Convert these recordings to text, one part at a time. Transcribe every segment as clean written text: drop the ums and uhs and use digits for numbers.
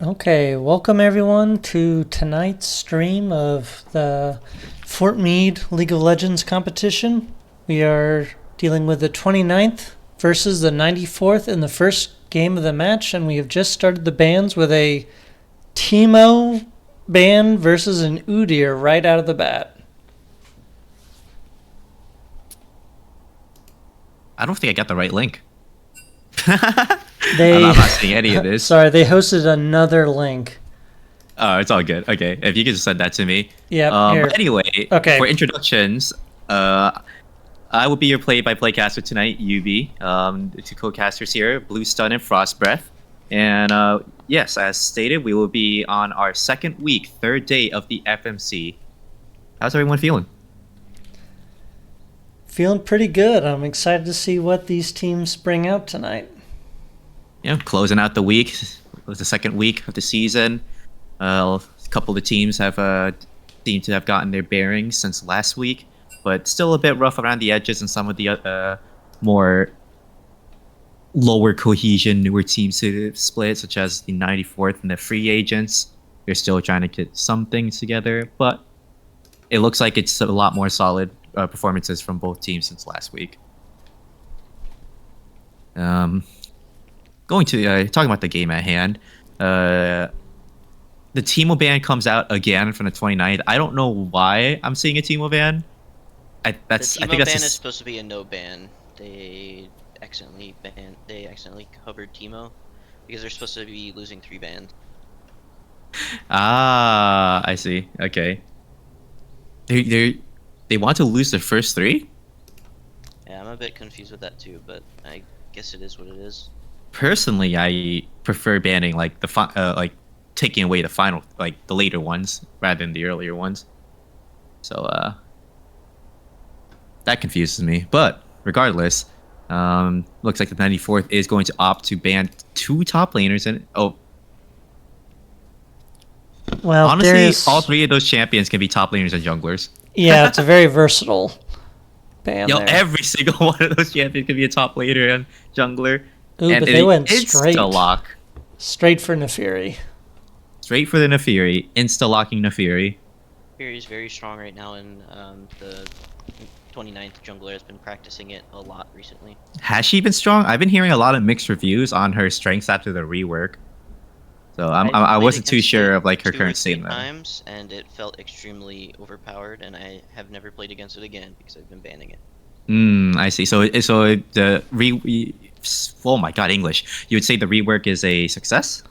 Okay, welcome everyone to tonight's stream of the Fort Meade League of Legends competition. We are dealing with the 29th versus the 94th in the first game of the match, and we have just started the bans with a Teemo ban versus an Udyr right out of the bat. I don't think I got the right link. They I'm not seeing any of this. sorry, they hosted another link. Oh, it's all good. Okay, if you could just send that to me. Yep, here. But anyway, Okay. for introductions, I will be your play-by-play caster tonight, UB. The two co-casters here, Blue Stun and Frost Breath. And yes, as stated, we will be on our second week, third day of the FMC. How's everyone feeling? Feeling pretty good. I'm excited to see what these teams bring out tonight. Yeah, closing out the week. It was the second week of the season. A couple of the teams have seemed to have gotten their bearings since last week, but still a bit rough around the edges, and some of the more lower cohesion newer teams to split, such as the 94th and the Free Agents. They're still trying to get some things together, but it looks like it's a lot more solid performances from both teams since last week. Going to talking about the game at hand. The Teemo ban comes out again from the 29th. I don't know why I'm seeing a Teemo ban. I think that's ban is supposed to be a no ban. They accidentally covered Teemo because they're supposed to be losing 3 bans. Ah, I see. Okay. They want to lose their first 3? Yeah, I'm a bit confused with that too, but I guess it is what it is. Personally, I prefer banning like like taking away the final, like the later ones rather than the earlier ones. So that confuses me. But regardless, looks like the 94th is going to opt to ban 2 top laners, and Well, honestly, all 3 of those champions can be top laners and junglers. Yeah, it's a very versatile ban. Yo, there. every single one of those champions can be a top laner and jungler. Ooh, and but they went straight lock. Straight for Nefiri. Straight for the Nefiri, insta-locking Nefiri. Fury is very strong right now, and the 29th jungler has been practicing it a lot recently. Has she been strong? I've been hearing a lot of mixed reviews on her strengths after the rework. So I wasn't too sure of like her current state. Times, and it felt extremely overpowered, and I have never played against it again because I've been banning it. I see. So oh my god, English. You would say the rework is a success?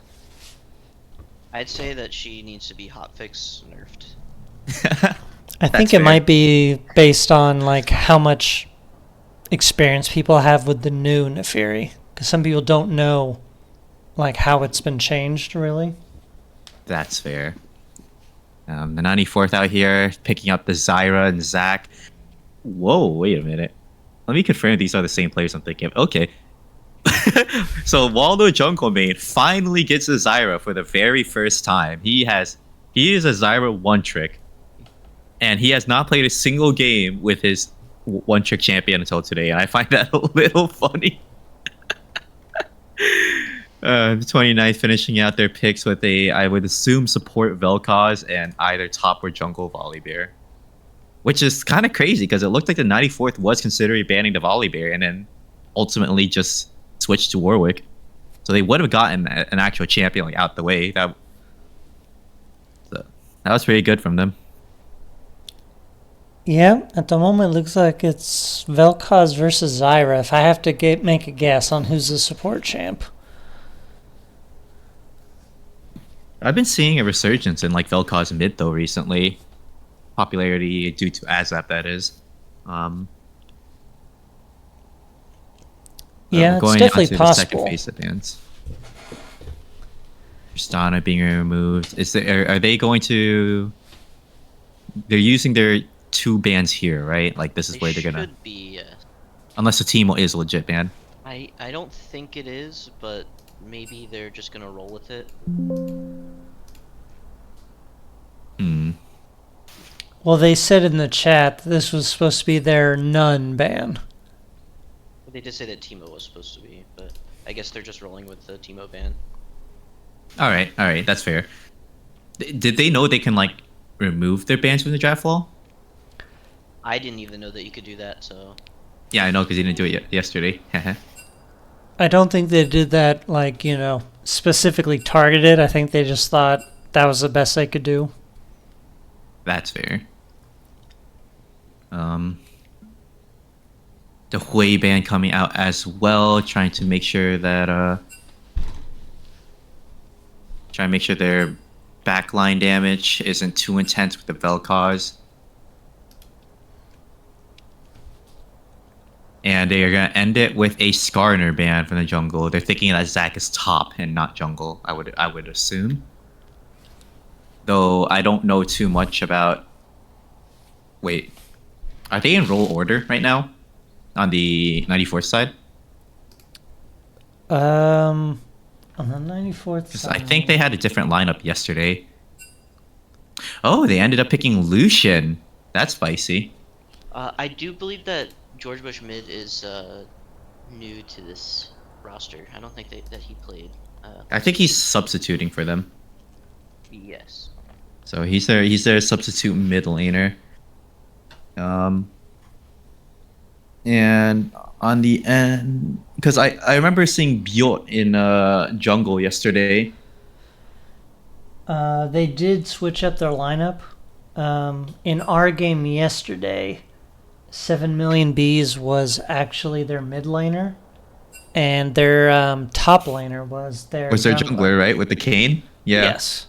I'd say that she needs to be hotfix nerfed. I think it might be based on like how much experience people have with the new Nefiri, because some people don't know like how it's been changed really. That's fair. The 94th out here picking up the Zyra and Zac. Whoa, wait a minute. Let me confirm these are the same players I'm thinking of. Okay. So Waldo Jungle Main finally gets a Zyra for the very first time. He is a Zyra one trick, and he has not played a single game with his one trick champion until today, and I find that a little funny. The 29th finishing out their picks with I would assume, support Vel'Koz and either top or jungle Volibear. Which is kind of crazy because it looked like the 94th was considering banning the Volibear and then ultimately just switched to Warwick. So they would have gotten an actual champion like out the way. That was pretty good from them. Yeah, at the moment it looks like it's Vel'Koz versus Zyra. If I have to make a guess on who's the support champ. I've been seeing a resurgence in like Vel'Koz mid though recently. Popularity due to ASAP, that is. Yeah, it's definitely possible. The second phase of bans. Tristana being removed. Are they going to? They're using their 2 bans here, right? Like this is where they're gonna. Should be, yes. Unless the team is legit ban. I don't think it is, but maybe they're just gonna roll with it. Well, they said in the chat that this was supposed to be their none ban. They did say that Teemo was supposed to be, but I guess they're just rolling with the Teemo ban. All right, that's fair. Did they know they can like remove their bans from the draft wall? I didn't even know that you could do that. So Yeah, I know because you didn't do it yesterday. I don't think they did that, like, specifically targeted. I think they just thought that was the best they could do. That's fair. The Hui ban coming out as well, trying to make sure that their backline damage isn't too intense with the Vel'Koz. And they are gonna end it with a Skarner ban from the jungle. They're thinking that Zac is top and not jungle. I would assume. Though I don't know too much about. Wait, are they in role order right now? On the 94th side? On the 94th 'Cause side. I think they had a different lineup yesterday. Oh, they ended up picking Lucian. That's spicy. I do believe that George Bush Mid is new to this roster. I don't think that he played. I think he's substituting for them. Yes. So he's their substitute mid laner. And on the end, because I remember seeing Bjort in jungle yesterday. They did switch up their lineup. In our game yesterday, 7 Million Bees was actually their mid laner, and their top laner was their Jungler, right, with the Kayn? Yeah. Yes.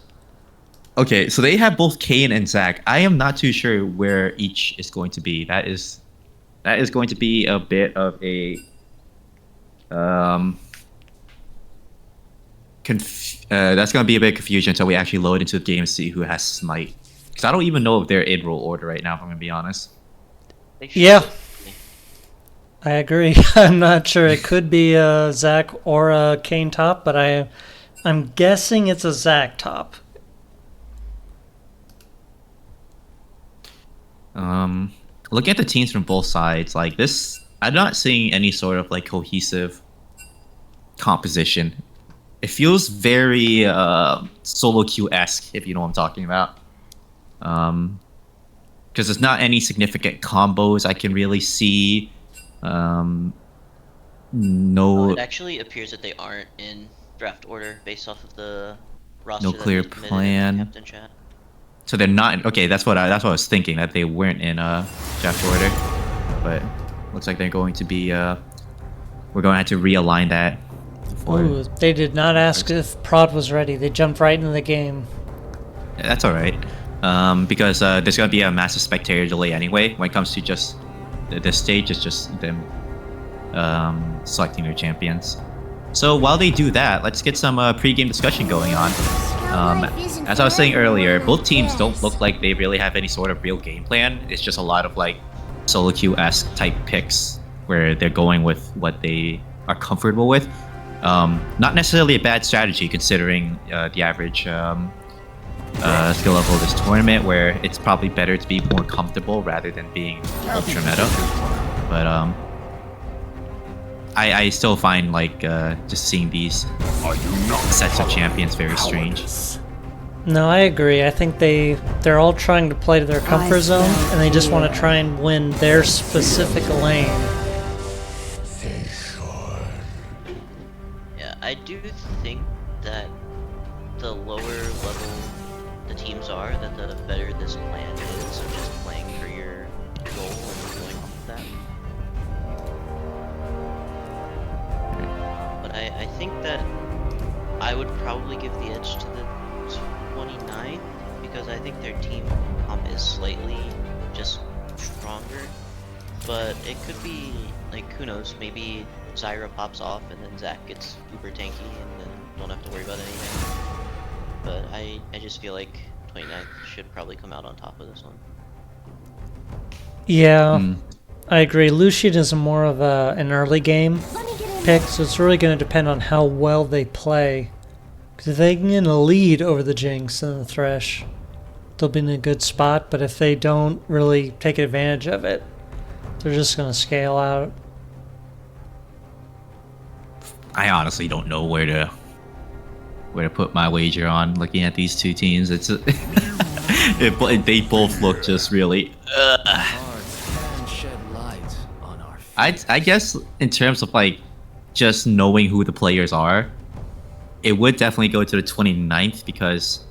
Okay, so they have both Kayn and Zac. I am not too sure where each is going to be. That is going to be a bit of a that's going to be a bit of confusion until we actually load into the game and see who has Smite. Because I don't even know if they're in role order right now, if I'm going to be honest. They should Yeah. be. I agree. I'm not sure. It could be a Zac or a Kane top, but I'm guessing it's a Zac top. Looking at the teams from both sides, like this, I'm not seeing any sort of like cohesive composition. It feels very solo queue-esque, if you know what I'm talking about. Because there's not any significant combos I can really see. No. It actually appears that they aren't in draft order based off of the roster. No that clear they submitted in plan. Captain Chat. So they're not okay. That's what I was thinking, that they weren't in draft order, but looks like they're going to be. We're going to have to realign that. Ooh, they did not ask if Prod was ready. They jumped right into the game. That's all right, because there's going to be a massive spectator delay anyway. When it comes to just this stage, it's just them selecting their champions. So while they do that, let's get some pre-game discussion going on. As I was saying earlier, both teams don't look like they really have any sort of real game plan. It's just a lot of like solo queue-esque type picks where they're going with what they are comfortable with. Not necessarily a bad strategy considering the average skill level of this tournament, where it's probably better to be more comfortable rather than being ultra meta. But I still find like just seeing these sets of champions very strange. No, I agree. I think they're all trying to play to their comfort zone, and they just want to try and win their specific lane. Yeah, I do think that the lower level the teams are, that the better this plan is of just playing for your goal and going off of that. But I think that I would probably give the edge to the 29th, because I think their team comp is slightly just stronger. But it could be, like, who knows, maybe Zyra pops off and then Zac gets uber tanky and then don't have to worry about anything. But I just feel like 29th should probably come out on top of this one. Yeah, I agree. Lucian is more of an early game pick, so it's really going to depend on how well they play. Because if they can get a lead over the Jinx and the Thresh, they'll be in a good spot. But if they don't really take advantage of it, they're just going to scale out. I honestly don't know where to where to put my wager on. Looking at these two teams, it's they both look just really. I guess in terms of like just knowing who the players are, it would definitely go to the 29th because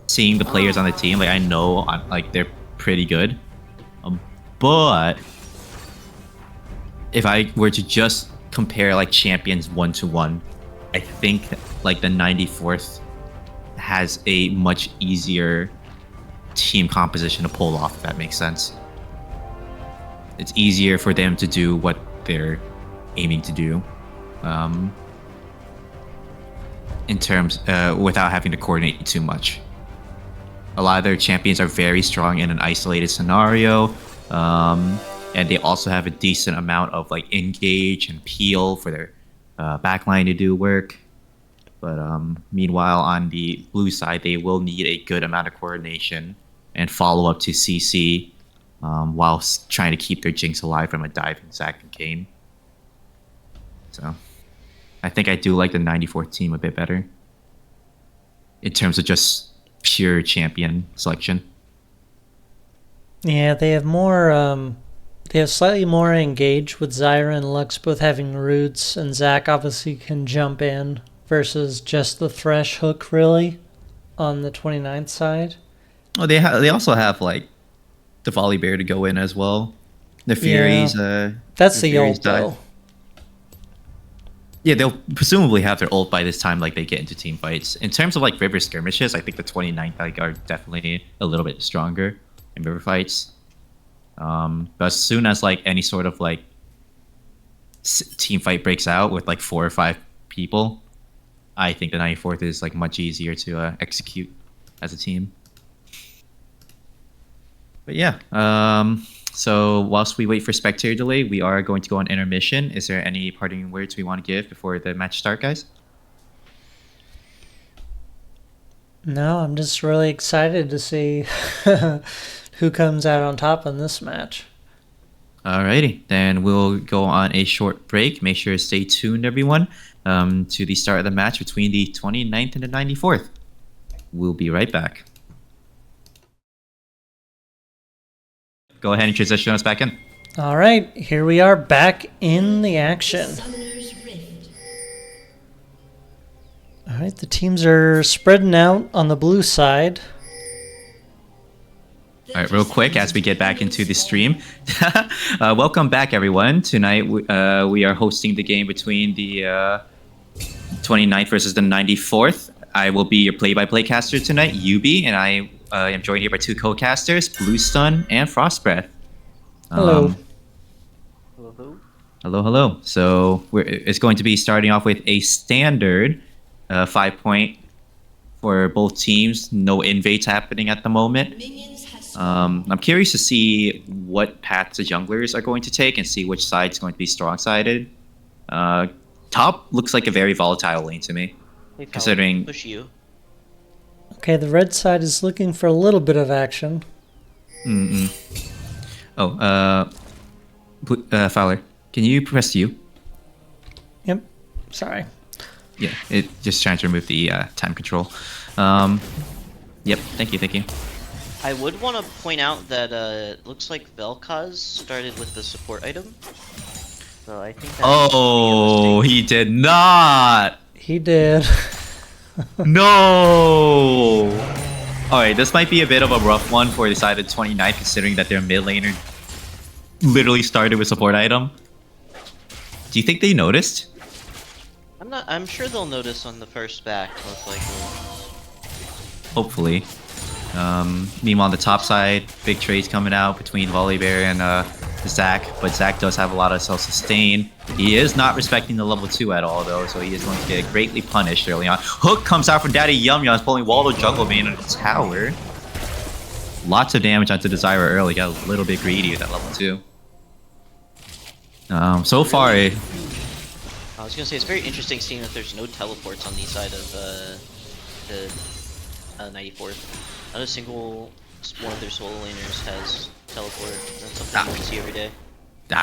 seeing the players on the team, like I know like they're pretty good. But if I were to just compare like champions 1-to-1, I think like the 94th has a much easier team composition to pull off, if that makes sense. It's easier for them to do what they're aiming to do in terms without having to coordinate too much. A lot of their champions are very strong in an isolated scenario, and they also have a decent amount of like engage and peel for their backline to do work. But meanwhile, on the blue side, they will need a good amount of coordination and follow up to CC while trying to keep their Jinx alive from a diving Zac and Kayn. So I think I do like the 94th team a bit better in terms of just pure champion selection. Yeah, they have more. They have slightly more engage with Zyra and Lux both having roots, and Zac obviously can jump in versus just the Thresh hook really on the 29th side. Oh, they also have like the Volibear to go in as well. The Furies. That's the ult though. Yeah, they'll presumably have their ult by this time, like they get into team fights. In terms of like river skirmishes, I think the 29th like are definitely a little bit stronger in river fights. But as soon as like any sort of like team fight breaks out with like 4 or 5 people, I think the 94th is like much easier to execute as a team. But yeah, so whilst we wait for spectator delay, we are going to go on intermission. Is there any parting words we want to give before the match start, guys? No, I'm just really excited to see who comes out on top in this match. Alrighty, then we'll go on a short break. Make sure to stay tuned, everyone, to the start of the match between the 29th and the 94th. We'll be right back. Go ahead and transition us back in. All right, here we are back in the action. All right, the teams are spreading out on the blue side. All right, real quick as we get back into the stream. Welcome back, everyone. Tonight we are hosting the game between the 29th versus the 94th. I will be your play-by-play caster tonight, Yubi, and I am joined here by 2 co-casters, Bluestun and Frostbreath. Hello. Hello. So it's going to be starting off with a standard 5-point for both teams. No invades happening at the moment. I'm curious to see what path the junglers are going to take and see which side's going to be strong-sided. Top looks like a very volatile lane to me, considering... Push you. Okay, the red side is looking for a little bit of action. Oh, Fowler, can you press U? Yep, sorry. Yeah, it just trying to remove the time control. Yep, thank you. I would want to point out that it looks like Vel'Koz started with the support item. So I think that Oh, he did not! He did. No! Alright, this might be a bit of a rough one for the side of 29, considering that their mid laner literally started with support item. Do you think they noticed? I'm sure they'll notice on the first back, most likely. Hopefully. Meanwhile, on the top side, big trades coming out between Volibear and Zac, but Zac does have a lot of self-sustain. He is not respecting the level 2 at all, though, so he is going to get greatly punished early on. Hook comes out from Daddy Yum Yums, pulling Waldo Jungle Mane into the tower. Lots of damage onto the Zyra early. Got a little bit greedy with that level 2. So far, I was gonna say it's very interesting seeing that there's no teleports on the side of the 94th. Not a single one of their solo laners has teleport. That's something you see every day.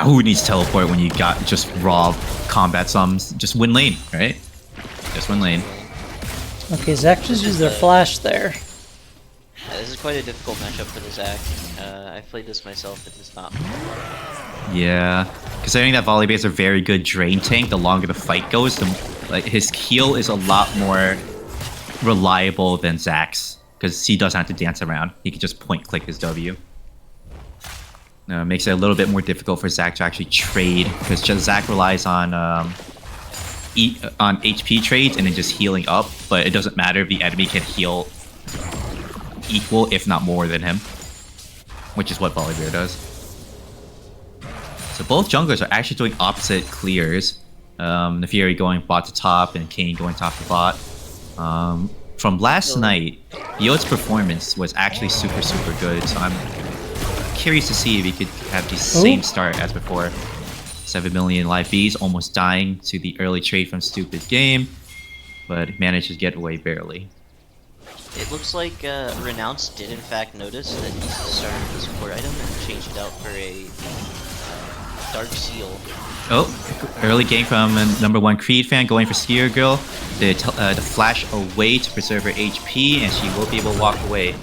Who needs teleport when you got just raw combat sums? Just win lane, right? Just win lane. Okay, Zach just used their flash there. Yeah, this is quite a difficult matchup for the Zac. I've played this myself, it is not. Yeah, considering that Volibears are very good drain tank, the longer the fight goes, like his heal is a lot more reliable than Zac's, because he doesn't have to dance around. He can just point click his W. Makes it a little bit more difficult for Zac to actually trade, because Zac relies on HP trades and then just healing up, but it doesn't matter if the enemy can heal equal, if not more than him, which is what Volibear does. So both junglers are actually doing opposite clears. Naafiri going bot to top and Kayn going top to bot. From last night, Yod's performance was actually super good, so I'm curious to see if he could have the same start as before. 7 million live bees, almost dying to the early trade from Stupid Game, but managed to get away barely. It looks like Renounce did in fact notice that he started the support item and changed it out for a Dark Seal. Oh, early game from number 1 Creed fan going for Skier Girl. The flash away to preserve her HP, and she will be able to walk away.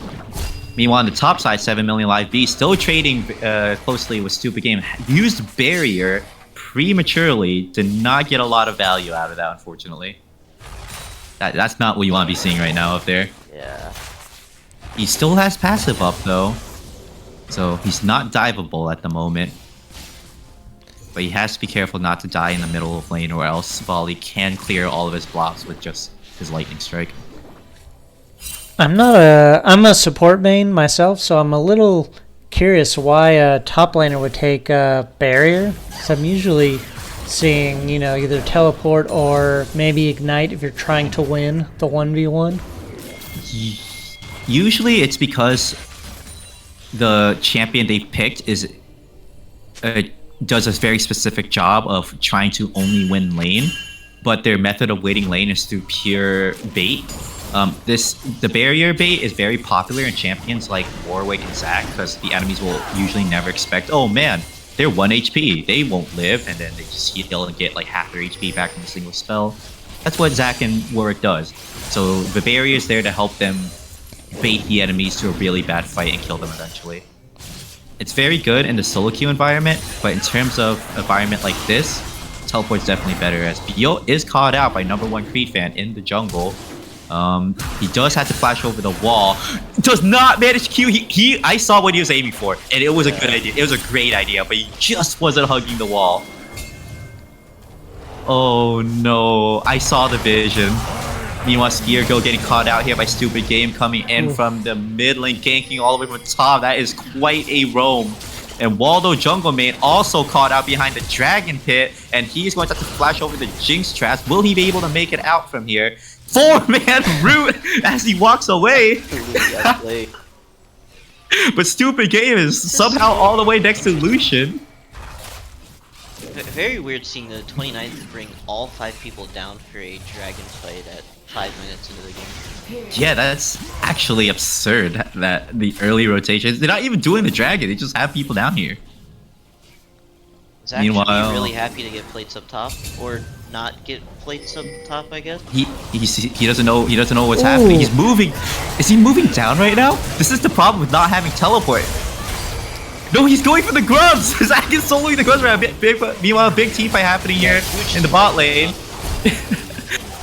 Meanwhile, on the top side, 7 million live B still trading closely with Stupid Game. Used Barrier prematurely, did not get a lot of value out of that, unfortunately. That's not what you want to be seeing right now up there. Yeah. He still has passive up though, so he's not diveable at the moment. But he has to be careful not to die in the middle of lane, or else Volley can clear all of his blocks with just his lightning strike. I'm a support main myself, so I'm a little curious why a top laner would take barrier. So I'm usually seeing, either teleport or maybe ignite if you're trying to win the 1v1. Usually it's because the champion they picked does a very specific job of trying to only win lane, but their method of winning lane is through pure bait. The barrier bait is very popular in champions like Warwick and Zac, because the enemies will usually never expect, oh man, they're 1 HP, they won't live, and then they just heal and get like half their HP back from a single spell. That's what Zac and Warwick does. So the barrier is there to help them bait the enemies to a really bad fight and kill them eventually. It's very good in the solo queue environment, but in terms of environment like this, teleport's definitely better, as Bio is caught out by number 1 Creed fan in the jungle. He does have to flash over the wall. Does not manage Q. I saw what he was aiming for, and it was a good idea. It was a great idea, but he just wasn't hugging the wall. Oh no, I saw the vision. Meanwhile, Skier Girl getting caught out here by Stupid Game, coming in from the mid lane, ganking all the way from top. That is quite a roam. And Waldo Jungle Main also caught out behind the Dragon Pit, and he's going to have to flash over the Jinx Traps. Will he be able to make it out from here? 4-man root as he walks away. But Stupid Game is somehow all the way next to Lucian. Very weird seeing the 29th bring all 5 people down for a dragon fight at 5 minutes into the game. Yeah, that's actually absurd, that the early rotations. They're not even doing the dragon, they just have people down here. Zac should be really happy to get plates up top, or not get plates up top, I guess. He doesn't know what's happening. He's moving. Is he moving down right now? This is the problem with not having teleport. No, he's going for the grubs! Zac is soloing the grubs right now. Meanwhile, a big team fight happening here in the bot lane.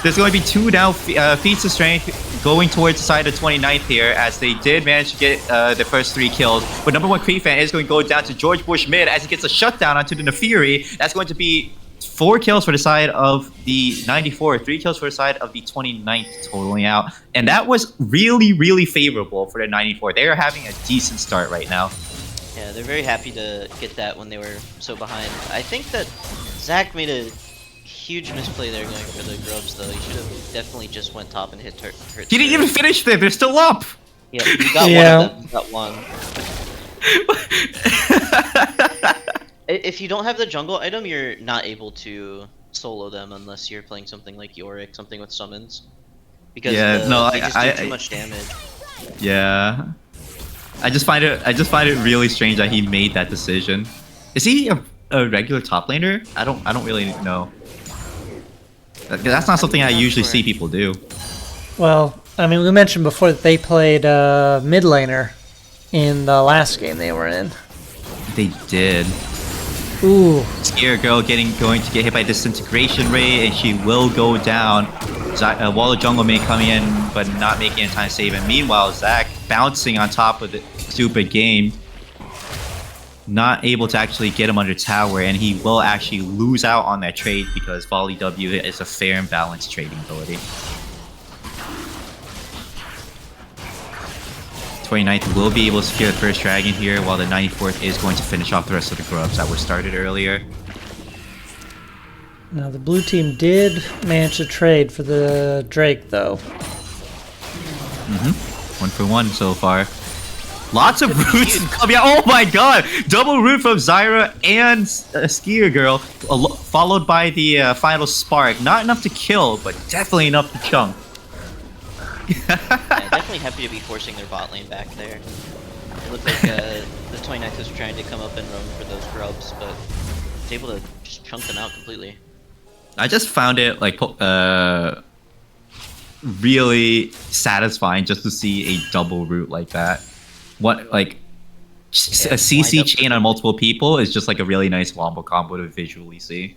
There's going to be 2 now feats of strength going towards the side of 29th here, as they did manage to get the first 3 kills. But number 1 Creed fan is going to go down to George Bush mid as he gets a shutdown onto the Naafiri. That's going to be 4 kills for the side of the 94, 3 kills for the side of the 29th totaling out. And that was really favorable for the 94. They are having a decent start right now. Yeah, they're very happy to get that when they were so behind. I think that Zac made a huge misplay there going for the grubs, though. He should have definitely just went top and hit her. He didn't even finish them. They're still up. Yeah, you got one of them. You got one. If you don't have the jungle item, you're not able to solo them unless you're playing something like Yorick, something with summons. Because they just do too much damage. Yeah. I just find it really strange that he made that decision. Is he a regular top laner? I don't really know. That's not something I usually see people do. Well, I mean, we mentioned before that they played mid laner in the last game they were in. They did. Ooh, Scare Girl going to get hit by Disintegration Ray, and she will go down. Waller Jungle Mane coming in, but not making it in time to save. And meanwhile, Zach bouncing on top of the stupid game, not able to actually get him under tower, and he will actually lose out on that trade because Volley W is a fair and balanced trading ability. 29th will be able to secure the first dragon here, while the 94th is going to finish off the rest of the grubs that were started earlier. now the blue team did manage to trade for the Drake, though. 1-for-1 so far. Lots of roots coming out. Oh my god! Double root from Zyra and Skier Girl, followed by the final spark. Not enough to kill, but definitely enough to chunk. Yeah, definitely happy to be forcing their bot lane back there. It looked like the 29th was trying to come up and roam for those grubs, but was able to just chunk them out completely. I just found it like really satisfying just to see a double root like that. What like a CC chain on multiple people is just like a really nice wombo combo to visually see.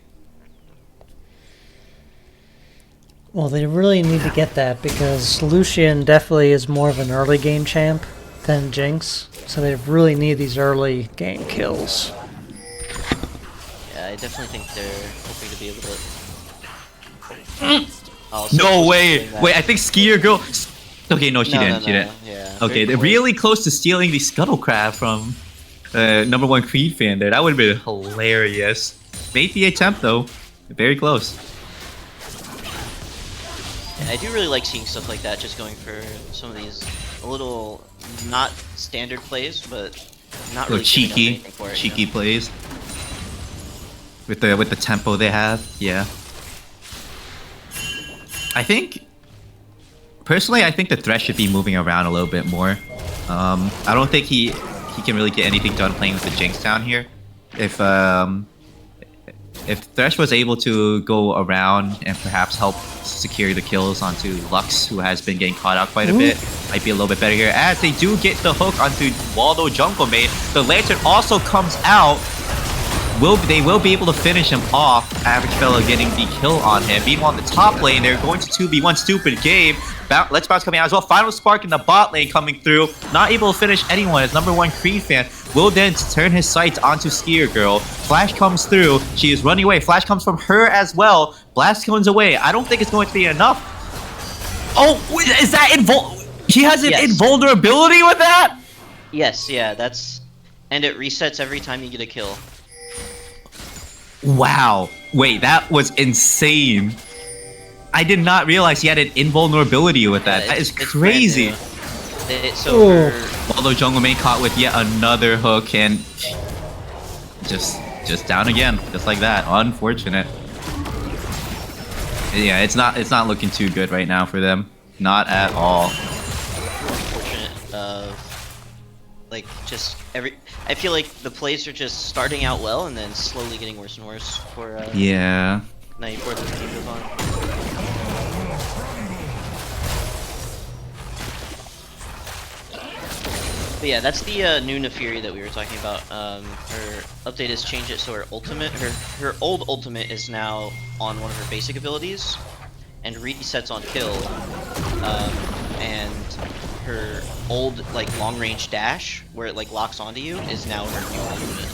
Well, they really need to get that because Lucian definitely is more of an early game champ than Jinx, so they really need these early game kills. Yeah, I definitely think they're hoping to be able to. No way! Wait, I think Skier Girl. Okay, no, she didn't. She didn't. Yeah, Okay, they're really close to stealing the Scuttlecraft from #1 Creed fan there. That would have been hilarious. Made the attempt though. Very close. Yeah, I do really like seeing stuff like that, just going for some of these a little not standard plays, but not really giving up anything for it, cheeky you know? plays. With the tempo they have, yeah. I think personally, I think the Thresh should be moving around a little bit more. I don't think he can really get anything done playing with the Jinx down here. If Thresh was able to go around and perhaps help secure the kills onto Lux, who has been getting caught out quite a bit, might be a little bit better here. As they do get the hook onto Waldo Jungle Mane, the Lantern also comes out. They will be able to finish him off. Average Fellow getting the kill on him. Meanwhile, in the top lane, they're going to 2v1 stupid game. Let's Bounce coming out as well. Final Spark in the bot lane coming through. Not able to finish anyone as #1 Creed fan will then turn his sights onto Skier Girl. Flash comes through. She is running away. Flash comes from her as well. Blast comes away. I don't think it's going to be enough. Oh, is that he has an invulnerability with that? Yes, yeah, that's... And it resets every time you get a kill. Wow. Wait, that was insane. I did not realize he had an invulnerability with that. That is crazy. So Waldo Jungle Mane caught with yet another hook and just down again, just like that. Unfortunate. Yeah, it's not looking too good right now for them. Not at all. Unfortunate like just I feel like the plays are just starting out well and then slowly getting worse and worse for yeah. 94th as the game goes on. But yeah, that's the new Nefiri that we were talking about. Her update has changed it so her ultimate, her old ultimate is now on one of her basic abilities and resets on kill. And her old like long range dash where it like locks onto you is now her new ultimate.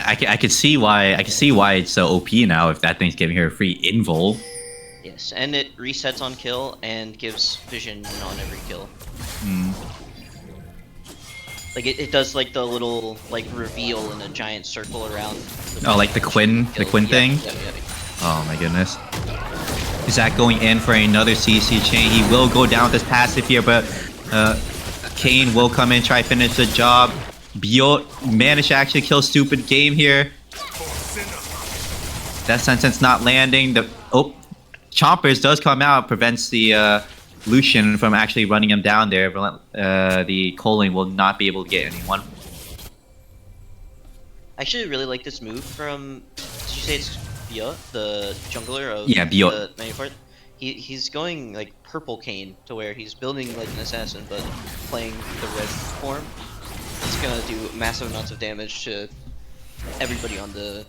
I can see why it's so OP now if that thing's giving her a free invul. Yes, and it resets on kill and gives vision on every kill. Like it does like the little like reveal in a giant circle around. Oh, like the Quinn thing? Yeah. Oh my goodness. Zach going in for another CC chain. He will go down with this passive here, but Kane will come in, try to finish the job. Biot managed to actually kill stupid game here. That sentence not landing. Chompers does come out, prevents the Lucian from actually running him down there. The Colin will not be able to get anyone. I actually really like this move from. Did you say it's Biot, the jungler of Biot. the 94th? he's going like purple Kane to where he's building like an assassin but playing the red form. It's gonna do massive amounts of damage to everybody on the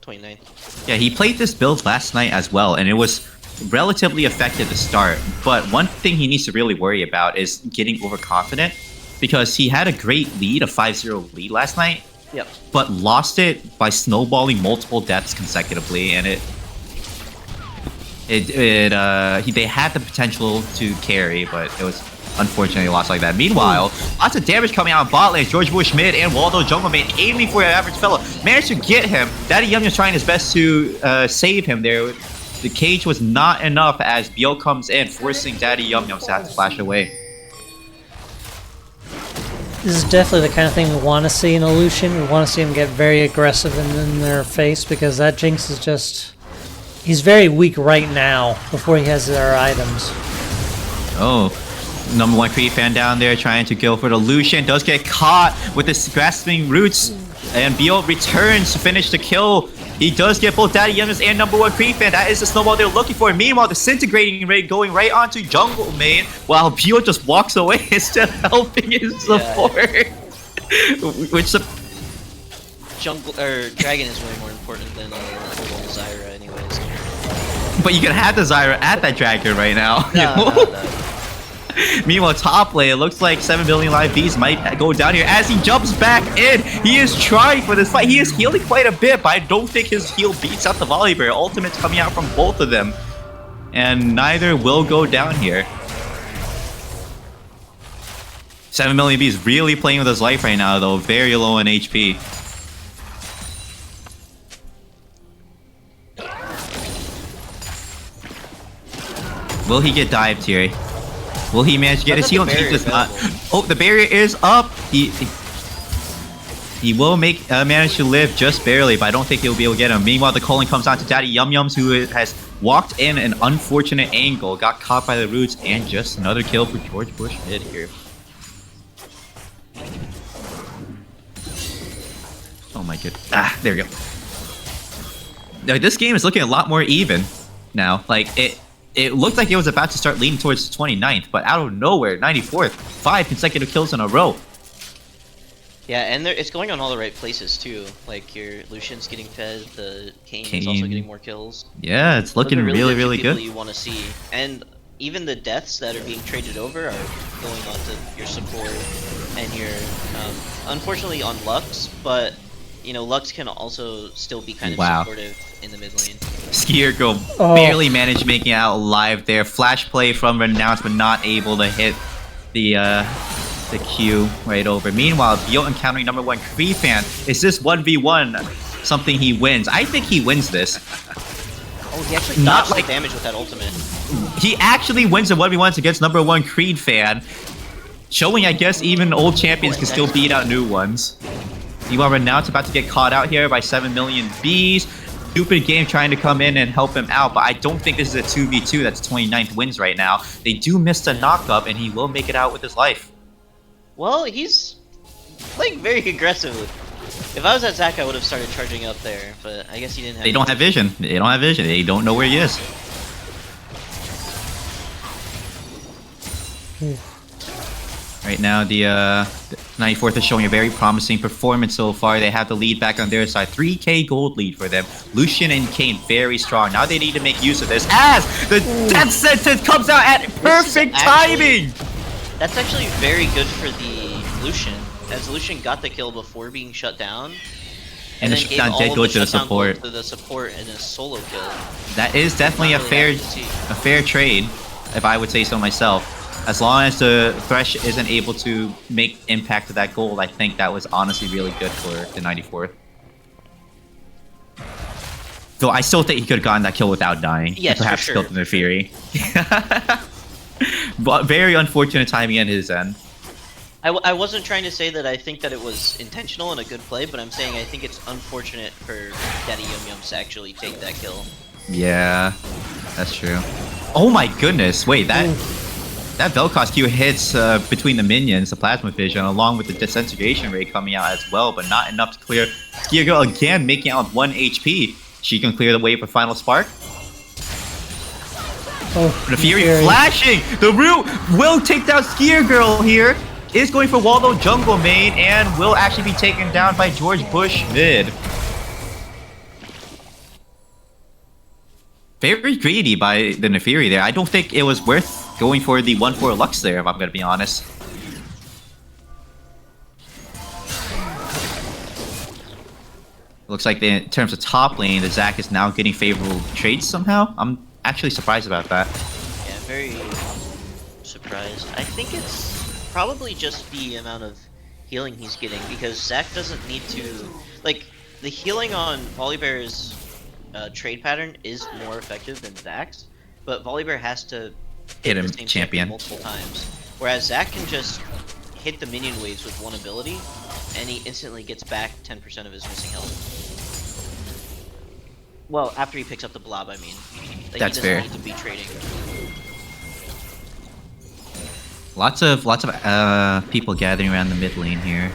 29th. Yeah, he played this build last night as well, and it was relatively effective to start. But one thing he needs to really worry about is getting overconfident, because he had a great lead, a 5-0 lead last night, Yep. but lost it by snowballing multiple deaths consecutively, and they had the potential to carry, but it was unfortunately lost like that. Meanwhile, lots of damage coming out of bot lane. George Bush mid and Waldo jungle main aiming for an average fellow. Managed to get him. Daddy Yum Yum's trying his best to save him there. The cage was not enough as Biel comes in, forcing Daddy Yum Yum to have to flash away. This is definitely the kind of thing we want to see in a Lucian. We want to see him get very aggressive in their face, because that Jinx is just... He's very weak right now before he has their items. Oh, number 1 Creed fan down there trying to go for the Lucian. Does get caught with his grasping roots. And Biel returns to finish the kill. He does get both Daddy Yum Yums and number 1 Creed fan. That is the snowball they're looking for. Meanwhile, disintegrating raid going right onto jungle main, while Biel just walks away instead of helping his support. Which Jungle or Dragon is way more important than little Zyra, anyways. But you can have the Zyra at that Dragon right now. No. Meanwhile, top lane, it looks like 7 billion live bees might go down here as he jumps back in. He is trying for this fight. He is healing quite a bit, but I don't think his heal beats out the Volibear. Ultimate's coming out from both of them, and neither will go down here. 7 million bees really playing with his life right now, though. Very low in HP. Will he get dived here? Will he manage to get his heal? He does not. Oh, the barrier is up. He will manage to live just barely, but I don't think he'll be able to get him. Meanwhile, the calling comes on to Daddy Yum Yums, who has walked in an unfortunate angle, got caught by the roots, and just another kill for George Bush mid here. Oh my god. Ah, there we go. Now, this game is looking a lot more even now. Like, it looked like it was about to start leaning towards the 29th, but out of nowhere, 94th, 5 consecutive kills in a row. Yeah, and it's going on all the right places too. Like your Lucian's getting fed, the Kane's also getting more kills. Yeah, it's looking really good. You want to see, and even the deaths that are being traded over are going on to your support and your, unfortunately on Lux, but you know Lux can also still be kind of supportive in the mid lane. Skiergo barely managed making it out alive there. Flash play from Renounce, but not able to hit the Q right over. Meanwhile, Biel encountering number 1 Kree fan. Is this 1v1 something he wins? I think he wins this. Oh, he actually dodged the damage with that ultimate. He actually wins the 1v1s against number 1 Creed fan, showing I guess even old champions can still beat out new ones. Meanwhile, Renounce about to get caught out here by 7 million bees. Stupid game trying to come in and help him out, but I don't think this is a 2v2 that's 29th wins right now. They do miss the knockup, and he will make it out with his life. Well, he's playing very aggressively. If I was at Zac, I would have started charging up there, but I guess he didn't have... They don't have vision. They don't have vision. They don't know where he is. Right now, the 94th is showing a very promising performance so far. They have the lead back on their side. 3k gold lead for them. Lucian and Kane very strong. Now they need to make use of this as the death sentence comes out at perfect timing. That's actually very good for the Lucian, as Lucian got the kill before being shut down. And the shutdown did go to the support. To the support and a solo kill. That is definitely a fair trade, if I would say so myself. As long as the Thresh isn't able to make impact to that gold, I think that was honestly really good for the 94th. Though I still think he could have gotten that kill without dying. Yes, perhaps for sure. killed in the Fury. But very unfortunate timing at his end. I wasn't trying to say that I think that it was intentional and a good play, but I'm saying I think it's unfortunate for Daddy Yum Yums to actually take that kill. Yeah, that's true. Oh my goodness, wait, that Vel'Koz Q hits between the minions, the Plasma Vision, along with the Disintegration Ray coming out as well, but not enough to clear. Skiergo again making out with 1 HP. She can clear the way for Final Spark. Oh, The Fury flashing! The root will take down Skier Girl here. Is going for Waldo jungle main and will actually be taken down by George Bush mid. Very greedy by the Nefiri there. I don't think it was worth going for the 1-4 Lux there, if I'm gonna be honest. Looks like in terms of top lane, the Zac is now getting favorable trades somehow. I'm actually surprised about that. Yeah, very surprised. I think it's probably just the amount of healing he's getting, because Zac doesn't need to... Like, the healing on Volibear's trade pattern is more effective than Zac's, but Volibear has to Hit him, the same champion. multiple times. Whereas Zac can just hit the minion waves with one ability, and he instantly gets back 10% of his missing health. Well, after he picks up the blob, I mean. Like, That's he fair. doesn't need to be trading. Lots of people gathering around the mid lane here,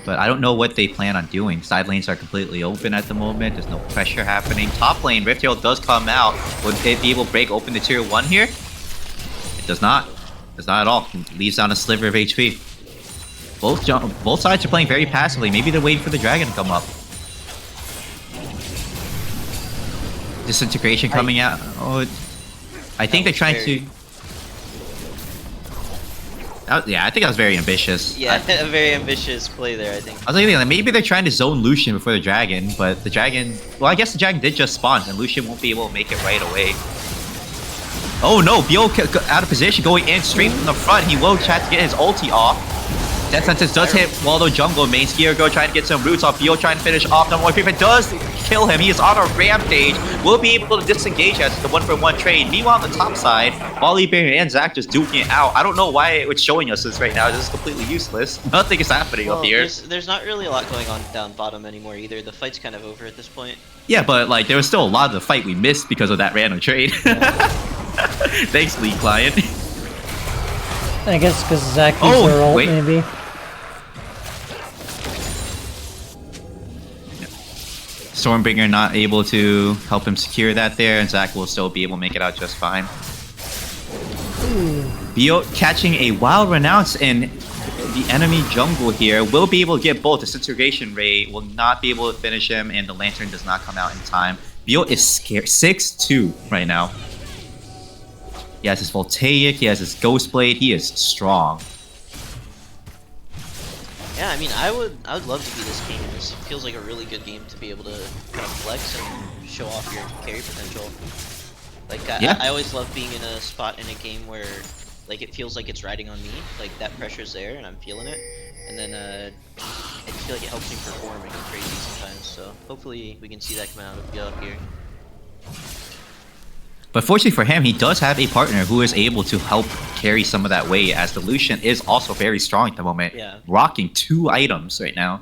but I don't know what they plan on doing. Side lanes are completely open at the moment. There's no pressure happening. Top lane, Rift Herald does come out. Would they be able to break open the tier 1 here? It does not. Does not at all. Leaves down a sliver of HP. Both sides are playing very passively. Maybe they're waiting for the dragon to come up. Disintegration coming out. Oh, I think they're trying to. Yeah, I think that was very ambitious. Yeah, a very ambitious play there, I think. I was thinking like, maybe they're trying to zone Lucian before the dragon, but the dragon... Well, I guess the dragon did just spawn, and Lucian won't be able to make it right away. Oh no, Bio out of position, going in straight from the front. He will try to get his ulti off. Death Sentence does hit Waldo jungle main. Skier Girl trying to get some roots off. Bio trying to finish off number 1. If it does kill him, he is on a rampage. Will be able to disengage as the 1-for-1 trade. Meanwhile, on the top side, Volibear and Zac just duking it out. I don't know why it's showing us this right now. This is completely useless. Nothing is happening up here. There's not really a lot going on down bottom anymore either. The fight's kind of over at this point. Yeah, but like there was still a lot of the fight we missed because of that random trade. Thanks, League Client. I guess because Zac used Oh, their ult, wait. maybe. Stormbringer not able to help him secure that there, and Zac will still be able to make it out just fine. Bio catching a wild renounce in the enemy jungle here. Will be able to get both. Disintegration Ray will not be able to finish him, and the lantern does not come out in time. Bio is scared. 6-2 right now. He has his Voltaic, he has his Ghost Blade, he is strong. Yeah, I mean, I would love to be this game. This feels like a really good game to be able to kind of flex and show off your carry potential. Like, Yeah. I always love being in a spot in a game where, like, it feels like it's riding on me. Like, that pressure's there and I'm feeling it. And then, I feel like it helps me perform and go crazy sometimes. So, hopefully we can see that come out of Bio here. But fortunately for him, he does have a partner who is able to help carry some of that weight, as the Lucian is also very strong at the moment. Yeah. Rocking 2 items right now.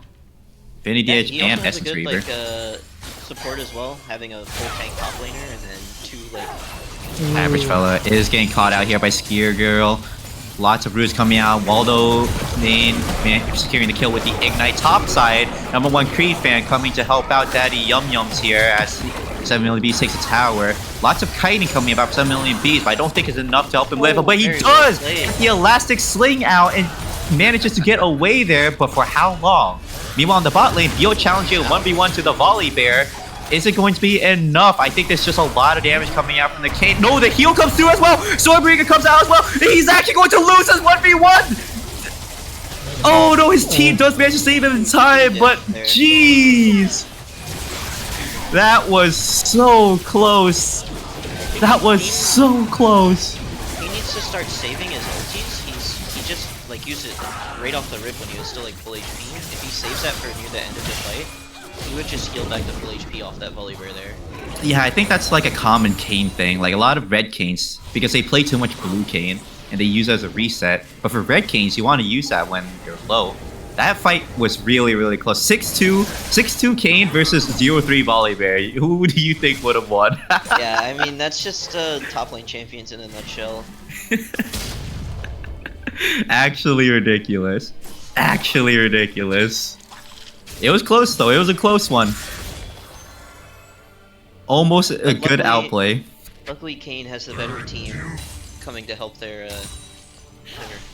Infinity Yeah, Edge he and also has a Essence good, Reaver. like, support as well, having a full tank top laner and then 2, like... Average fella is getting caught out here by Skier Girl. Lots of roots coming out. Waldo main securing the kill with the Ignite. Top side, number 1 Creed fan coming to help out Daddy Yum Yums here as 7 million bees takes a tower. Lots of kiting coming about for 7 million bees, but I don't think it's enough to help him live. But he very does well played. get the elastic sling out and manages to get away there, but for how long? Meanwhile, in the bot lane, Bio challenging 1v1 to the Volibear. Is it going to be enough? I think there's just a lot of damage coming out from the Kane. No, the heal comes through as well. Stormbringer comes out as well. He's actually going to lose his 1v1. Oh no, his team does manage to save him in time, but jeez. That was so close. That was so close. He needs to start saving his ultis. He just like used it right off the rip when he was still like full HP. If he saves that for near the end of the fight, he would just heal back the full HP off that Volibear there. Yeah, I think that's like a common Kane thing. Like a lot of red Canes, because they play too much blue Kane and they use it as a reset. But for red Canes, you want to use that when you're low. That fight was really, really close. 6-2 Kane versus 0-3 Volibear. Who do you think would have won? Yeah, I mean that's just top lane champions in a nutshell. Actually ridiculous. Actually ridiculous. It was close though. It was a close one. Almost a good luckily- outplay. Luckily, Kane has the better team coming to help their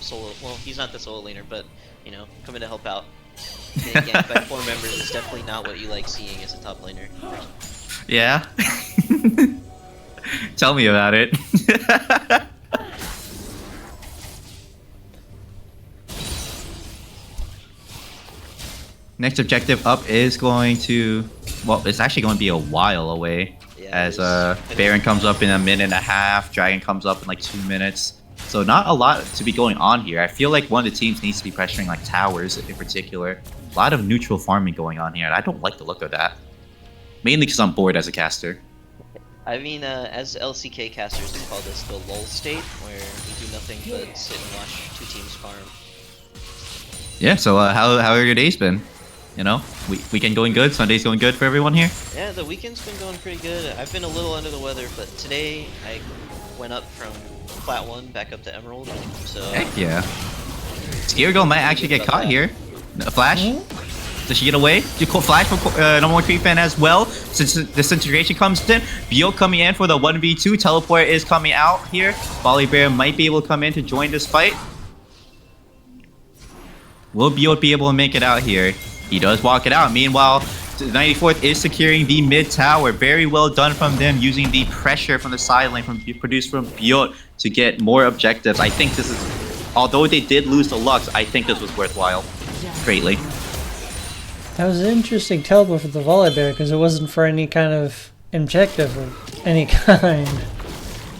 solo. Well, he's not the solo laner, but you know, coming to help out. Getting ganked by 4 members is definitely not what you like seeing as a top laner. Yeah. Tell me about it. Next objective up is going to, well, it's actually going to be a while away. Yeah, As it's- Baron comes up in a minute and a half, Dragon comes up in like 2 minutes. So not a lot to be going on here. I feel like one of the teams needs to be pressuring like towers in particular. A lot of neutral farming going on here, and I don't like the look of that. Mainly because I'm bored as a caster. I mean, as LCK casters, we call this the lull state, where we do nothing but sit and watch 2 teams farm. Yeah, so how have your days been? You know, weekend going good, Sunday's going good for everyone here? Yeah, the weekend's been going pretty good. I've been a little under the weather, but today I went up from Plat 1 back up to Emerald, so... Heck yeah. Skirgo might actually get caught here. A flash? Does she get away? You call flash from number 1 creep fan as well. Since disintegration comes in, Bio coming in for the 1v2. Teleport is coming out here. Volibear might be able to come in to join this fight. Will Bio be able to make it out here? He does walk it out. Meanwhile, the 94th is securing the mid tower. Very well done from them, using the pressure from the side lane produced from Biot to get more objectives. I think this is, although they did lose the Lux, I think this was worthwhile greatly. That was an interesting teleport for the Volibear because it wasn't for any kind of objective of any kind.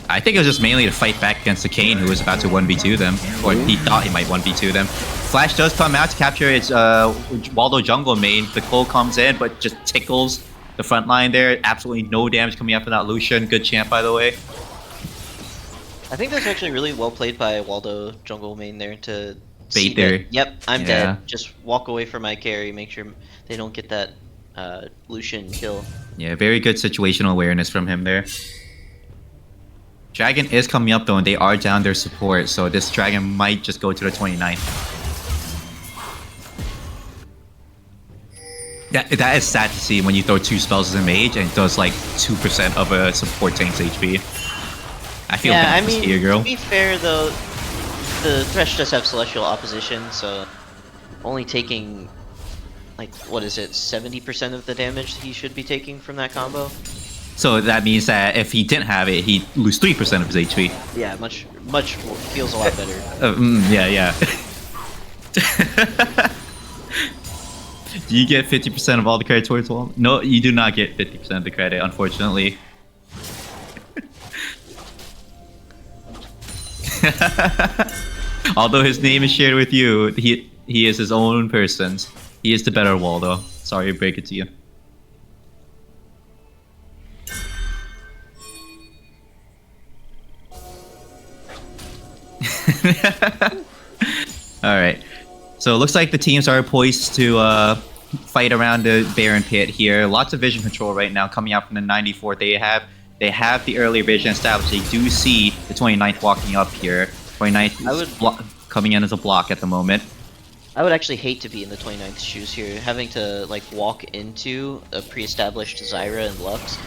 I think it was just mainly to fight back against the Kane, who was about to 1v2 them, or he thought he might 1v2 them. Flash does come out to capture its Waldo jungle main. The Cole comes in, but just tickles the front line there. Absolutely no damage coming up from that Lucian. Good champ, by the way. I think that's actually really well played by Waldo jungle main there to Bait see there. that, yep, I'm Yeah. dead. Just walk away from my carry, make sure they don't get that Lucian kill. Yeah, very good situational awareness from him there. Dragon is coming up though, and they are down their support, so this Dragon might just go to the 29th. That is sad to see when you throw 2 spells as a mage and it does like 2% of a support tank's HP. I feel Yeah, bad I for mean, Skier Girl. to be fair though, the Thresh does have celestial opposition, so only taking, like, what is it, 70% of the damage he should be taking from that combo? So that means that if he didn't have it, he'd lose 3% of his HP. Yeah, much feels a lot better. Yeah. Do you get 50% of all the credit towards wall? No, you do not get 50% of the credit, unfortunately. Although his name is shared with you, he is his own person. He is the better Waldo. Sorry to break it to you. Alright. So it looks like the teams are poised to fight around the Baron pit here. Lots of vision control right now coming out from the 94th. They have the early vision established. They do see the 29th walking up here. 29th is coming in as a block at the moment. I would actually hate to be in the 29th shoes here, having to like walk into a pre-established Zyra and Lux.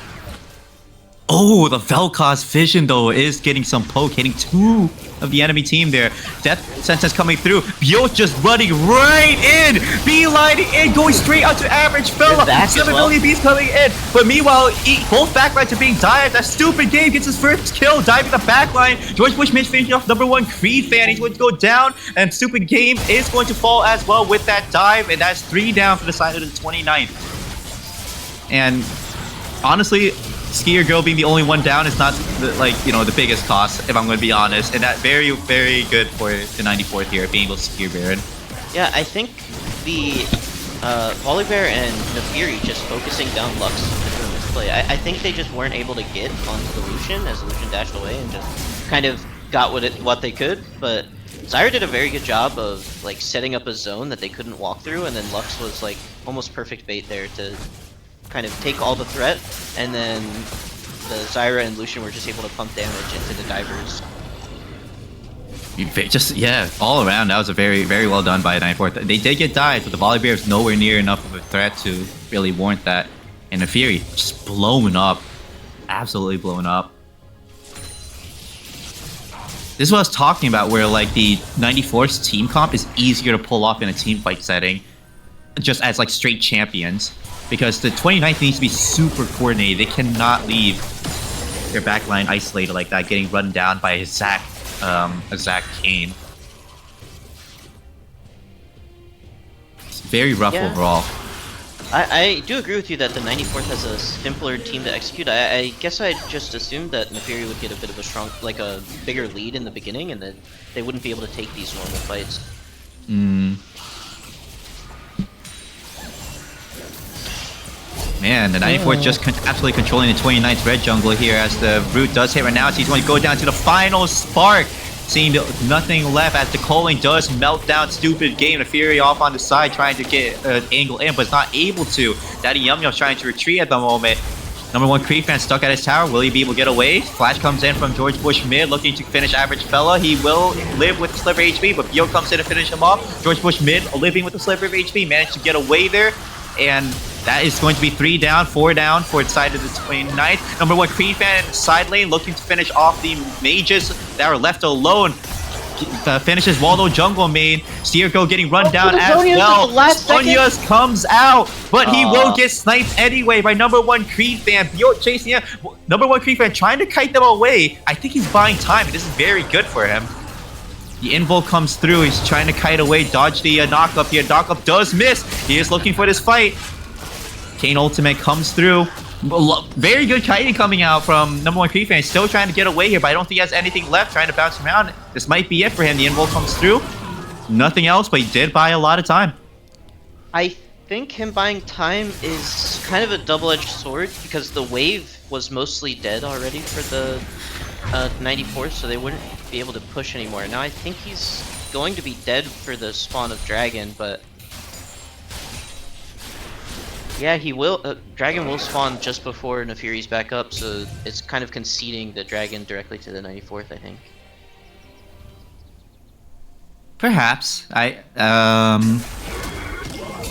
Oh, the Vel'Koz vision though is getting some poke, hitting 2 of the enemy team there. Death sentence coming through. Biot just running right in, beelining in, going straight out to average fella. back as 7 well. million beats coming in, but meanwhile, both backlines are being dived. That stupid game gets his first kill, diving the backline. George Bushman finishing off number 1 Creed fan. He's going to go down, and stupid game is going to fall as well with that dive, and that's 3 down for the side of the 29th. And honestly, Skier Girl being the only one down is not the biggest cost, if I'm going to be honest, and that very, very good for the 94th here, being able to secure Baron. Yeah, I think the Volibear and Nefiri just focusing down Lux in this play. I think they just weren't able to get onto the Lucian as the Lucian dashed away and just kind of got what they could, but Zyra did a very good job of like setting up a zone that they couldn't walk through, and then Lux was like almost perfect bait there to kind of take all the threat, and then the Zyra and Lucian were just able to pump damage into the divers. Just, yeah, all around, that was a very, very well done by 94th. They did get dived, but the Volibear is nowhere near enough of a threat to really warrant that. And the Fury just blowing up. Absolutely blowing up. This is what I was talking about, where like the 94's team comp is easier to pull off in a team fight setting, just as like straight champions, because the 29th needs to be super coordinated. They cannot leave their backline isolated like that, getting run down by a Zach Kane. It's very rough Yeah. overall. I do agree with you that the 94th has a simpler team to execute. I guess I just assumed that Nefiri would get a bit of a bigger lead in the beginning, and that they wouldn't be able to take these normal fights. Man, the 94th just absolutely controlling the 29th red jungle here as the root does hit right now. So he's going to go down to the final spark. Seeing nothing left as the Culling does melt down. Stupid game. The Fury off on the side trying to get an angle in, but is not able to. Daddy Yum Yum's trying to retreat at the moment. Number 1 Creep fan stuck at his tower. Will he be able to get away? Flash comes in from George Bush mid, looking to finish Average Fella. He will live with the sliver HP, but Bio comes in to finish him off. George Bush mid, living with the sliver of HP, managed to get away there. And that is going to be 3 down, 4 down for the side of the 29th. Number 1 Creed fan in the side lane looking to finish off the mages that are left alone. Finishes Waldo jungle main. Steerco getting run down as well. Sonias comes out, but he will get sniped anyway by number 1 Creed fan. Bio chasing him. Number 1 Creed fan trying to kite them away. I think he's buying time. This is very good for him. The invul comes through. He's trying to kite away, dodge the knock-up here. Knock-up does miss. He is looking for this fight. Kane ultimate comes through. Very good kiting coming out from number 1 Creep fan. He's still trying to get away here, but I don't think he has anything left. Trying to bounce around. This might be it for him. The invul comes through. Nothing else, but he did buy a lot of time. I think him buying time is kind of a double-edged sword, because the wave was mostly dead already for the 94, so they wouldn't be able to push anymore. Now I think he's going to be dead for the spawn of Dragon, but yeah, he will. Dragon will spawn just before Nefiri's back up, so it's kind of conceding the Dragon directly to the 94th, I think. Perhaps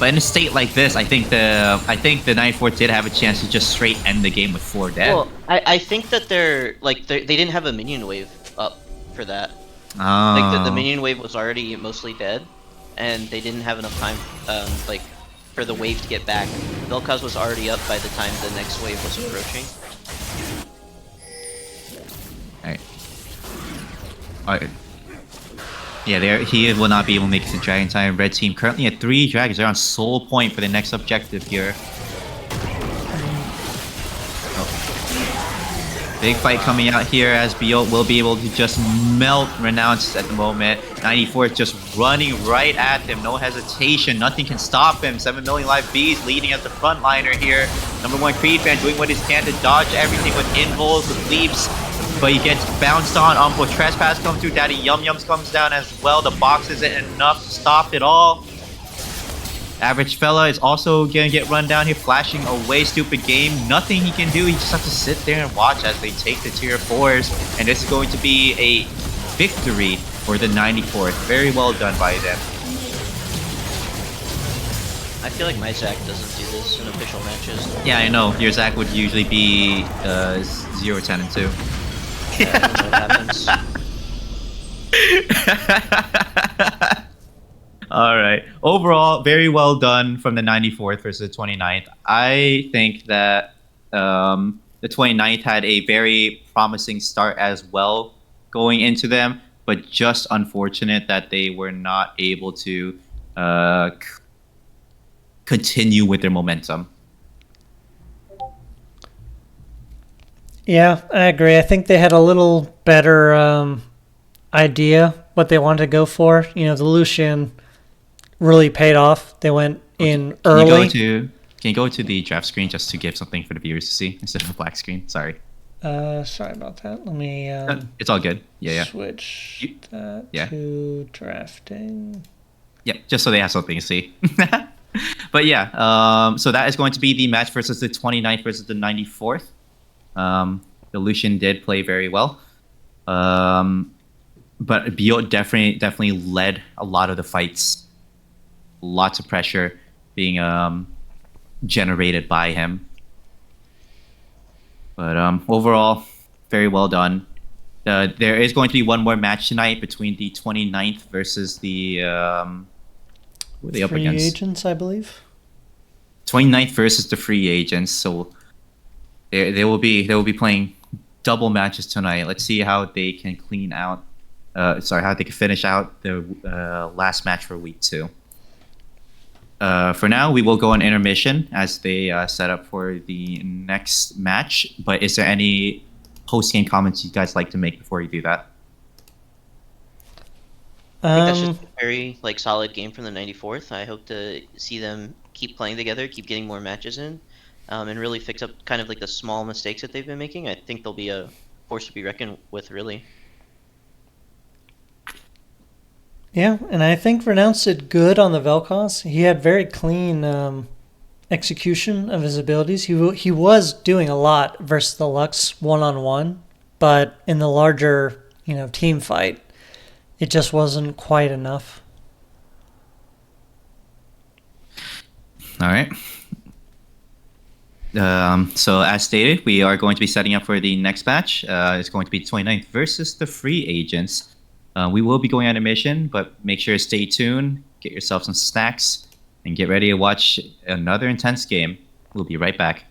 but in a state like this, I think the 94 did have a chance to just straight end the game with 4 dead. Well, I think that they didn't have a minion wave up for that. Like the minion wave was already mostly dead, and they didn't have enough time for the wave to get back. Vel'Koz was already up by the time the next wave was approaching. Alright. Yeah, he will not be able to make it to Dragon Time. Red team currently at 3 dragons. They're on soul point for the next objective here. Big fight coming out here as Bio will be able to just melt Renounce at the moment. 94 is just running right at him. No hesitation. Nothing can stop him. 7 million live bees leading as the frontliner here. Number 1 Creed fan doing what he can to dodge everything with invuls, with leaps. But he gets bounced on. Umpo Trespass comes through. Daddy Yum Yums comes down as well. The box isn't enough to stop it all. Average Fella is also gonna get run down here, flashing away. Stupid game. Nothing he can do. He just has to sit there and watch as they take the tier 4s. And this is going to be a victory for the 94th. Very well done by them. I feel like my Zac doesn't do this in official matches. Yeah, I know. Your Zac would usually be 0, 10, and 2. Yeah, I don't know what happens. Alright. Overall, very well done from the 94th versus the 29th. I think that the 29th had a very promising start as well going into them, but just unfortunate that they were not able to continue with their momentum. Yeah, I agree. I think they had a little better idea what they wanted to go for. You know, the Lucian really paid off. They went in early. Can you go to the draft screen just to give something for the viewers to see instead of a black screen? Sorry. Sorry about that. Let me it's all good. Yeah. switch that to drafting. Yeah, just so they have something to see. But yeah, so that is going to be the match versus the 29th versus the 94th. The Lucian did play very well. But Bio definitely led a lot of the fights. Lots of pressure being generated by him. But overall, very well done. There is going to be one more match tonight between the 29th versus the who are they up Free against? agents, I believe. 29th versus the free agents. So they will be playing double matches tonight. Let's see how they can clean out. How they can finish out the last match for week 2. For now, we will go on intermission as they set up for the next match. But is there any post-game comments you guys like to make before you do that? I think that's just a very solid game from the 94th. I hope to see them keep playing together, keep getting more matches in, and really fix up kind of the small mistakes that they've been making. I think they'll be a force to be reckoned with, really. Yeah, and I think Renounce did good on the Vel'Koz. He had very clean execution of his abilities. He was doing a lot versus the Lux one-on-one, but in the larger team fight, it just wasn't quite enough. All right. So as stated, we are going to be setting up for the next match. It's going to be 29th versus the free agents. We will be going on a mission, but make sure to stay tuned, get yourself some snacks, and get ready to watch another intense game. We'll be right back.